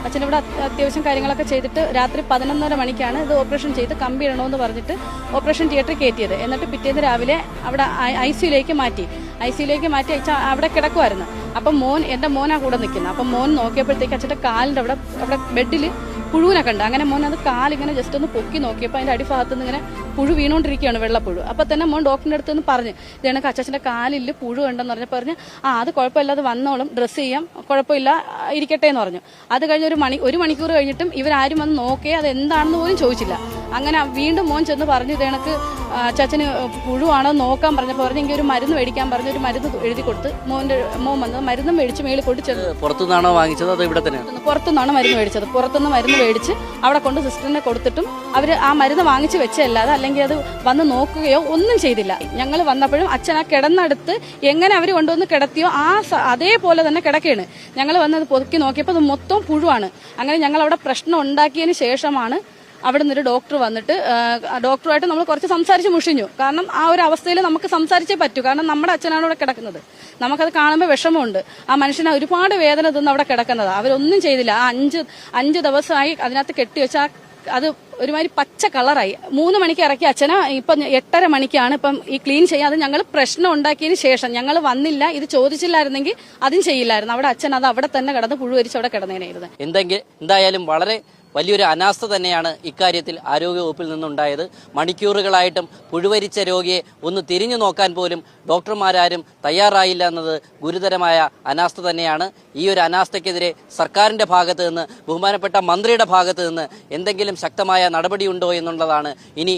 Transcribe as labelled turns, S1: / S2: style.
S1: അച്ഛനിവിടെ അത്യാവശ്യം കാര്യങ്ങളൊക്കെ ചെയ്തിട്ട് രാത്രി 11:30 മണിക്കാണ് ഇത് ഓപ്പറേഷൻ ചെയ്ത് കമ്പി ഇടണമെന്ന് പറഞ്ഞിട്ട് ഓപ്പറേഷൻ തിയേറ്ററിൽ കയറ്റിയത്. എന്നിട്ട് പിറ്റേന്ന് രാവിലെ അവിടെ ICUലേക്ക് മാറ്റി. ICUലേക്ക് മാറ്റി അച്ഛൻ അവിടെ കിടക്കുമായിരുന്നു. അപ്പം എൻ്റെ മോനാ കൂടെ നിൽക്കുന്നത്. അപ്പം മോൻ നോക്കിയപ്പോഴത്തേക്ക് അച്ഛൻ്റെ കാലിൻ്റെ അവിടെ ബെഡിൽ പുഴുവിനെ കണ്ട്. അങ്ങനെ മോൻ അത് കാലിങ്ങനെ ജസ്റ്റ് ഒന്ന് പൊക്കി നോക്കിയപ്പോൾ അതിൻ്റെ അടിഭാഗത്ത് നിന്ന് ഇങ്ങനെ പുഴു വീണുകൊണ്ടിരിക്കുകയാണ്, വെള്ളപ്പുഴു. അപ്പോൾ തന്നെ മോൻ ഡോക്ടറിൻ്റെ അടുത്ത് നിന്ന് പറഞ്ഞു, ഇത് കണക്ക് അച്ഛൻ്റെ കാലിൽ പുഴു ഉണ്ടെന്ന് പറഞ്ഞ് അത് കുഴപ്പമില്ലാതെ വന്നോളും, ഡ്രസ്സ് ചെയ്യാം, കുഴപ്പമില്ല, ഇരിക്കട്ടെ എന്ന് പറഞ്ഞു. അത് കഴിഞ്ഞ് ഒരു മണിക്കൂർ കഴിഞ്ഞിട്ടും ഇവരാരും വന്ന് നോക്കേ അത് എന്താണെന്ന് പോലും ചോദിച്ചില്ല. അങ്ങനെ വീണ്ടും മോൻ ചെന്ന് പറഞ്ഞു, ഇത് കണക്ക് അച്ഛന് പുഴുവാണോ നോക്കാൻ പറഞ്ഞപ്പോൾ പറഞ്ഞു എനിക്ക് ഒരു മരുന്ന് മേടിക്കാൻ പറഞ്ഞു. ഒരു മരുന്ന് എഴുതി കൊടുത്ത് മോൻ വന്നത് മരുന്നും മേടിച്ച് മേളിൽ കൊണ്ട് ചെന്ന്.
S2: പുറത്തുനിന്നാണോ വാങ്ങിച്ചത് അതോ ഇവിടെ തന്നെ?
S1: പുറത്തുനിന്നാണ് മരുന്ന് മേടിച്ചത്. പുറത്തുനിന്ന് മരുന്ന് മേടിച്ച് അവിടെ കൊണ്ട് സിസ്റ്ററിനെ കൊടുത്തിട്ടും അവർ ആ മരുന്ന് വാങ്ങിച്ച് വെച്ചല്ലാതെ അല്ലെങ്കിൽ അത് വന്ന് നോക്കുകയോ ഒന്നും ചെയ്തില്ല. ഞങ്ങൾ വന്നപ്പോഴും അച്ഛൻ ആ കിടന്നടുത്ത് എങ്ങനെ അവർ കൊണ്ടുവന്ന് കിടത്തിയോ അതേപോലെ തന്നെ കിടക്കുകയാണ്. ഞങ്ങൾ വന്നത് പൊതുക്കി നോക്കിയപ്പോൾ അത് മൊത്തം പുഴുവാണ്. അങ്ങനെ ഞങ്ങൾ അവിടെ പ്രശ്നം ഉണ്ടാക്കിയതിന് ശേഷമാണ് അവിടെ നിന്നൊരു ഡോക്ടർ വന്നിട്ട് ഡോക്ടറുമായിട്ട് നമ്മൾ കുറച്ച് സംസാരിച്ച് മുഷിഞ്ഞു. കാരണം ആ ഒരു അവസ്ഥയിൽ നമുക്ക് സംസാരിച്ചേ പറ്റൂ. കാരണം നമ്മുടെ അച്ഛനാണ് അവിടെ കിടക്കുന്നത്. നമുക്കത് കാണുമ്പോൾ വിഷമമുണ്ട്. ആ മനുഷ്യനെ ഒരുപാട് വേദന തിന്ന് അവിടെ കിടക്കുന്നത്. അവരൊന്നും ചെയ്തില്ല. ആ അഞ്ച് ദിവസമായി അതിനകത്ത് കെട്ടിവെച്ച അത് ഒരുമാതിരി പച്ച കളറായി. 3 മണിക്ക് ഇറക്കി അച്ഛനെ ഇപ്പം 8:30 മണിക്കാണ് ഇപ്പം ഈ ക്ലീൻ ചെയ്യാതെ ഞങ്ങൾ പ്രശ്നം ഉണ്ടാക്കിയതിന് ശേഷം ഞങ്ങൾ വന്നില്ല. ഇത് ചോദിച്ചില്ലായിരുന്നെങ്കിൽ അതും ചെയ്യില്ലായിരുന്നു. അവിടെ അച്ഛൻ അത് അവിടെ തന്നെ കിടന്ന് പുഴുവരിച്ച് അവിടെ കിടന്നേനായിരുന്നു.
S2: എന്തായാലും വളരെ വലിയൊരു അനാസ്ഥ തന്നെയാണ് ഇക്കാര്യത്തിൽ ആരോഗ്യവകുപ്പിൽ നിന്നുണ്ടായത്. മണിക്കൂറുകളായിട്ടും പുഴുവരിച്ച രോഗിയെ ഒന്ന് തിരിഞ്ഞു നോക്കാൻ പോലും ഡോക്ടർമാരാരും തയ്യാറായില്ല എന്നത് ഗുരുതരമായ അനാസ്ഥ തന്നെയാണ്. ഈ ഒരു അനാസ്ഥയ്ക്കെതിരെ സർക്കാരിൻ്റെ ഭാഗത്ത് നിന്ന്, ബഹുമാനപ്പെട്ട മന്ത്രിയുടെ ഭാഗത്ത് നിന്ന് എന്തെങ്കിലും ശക്തമായ നടപടിയുണ്ടോ എന്നുള്ളതാണ് ഇനി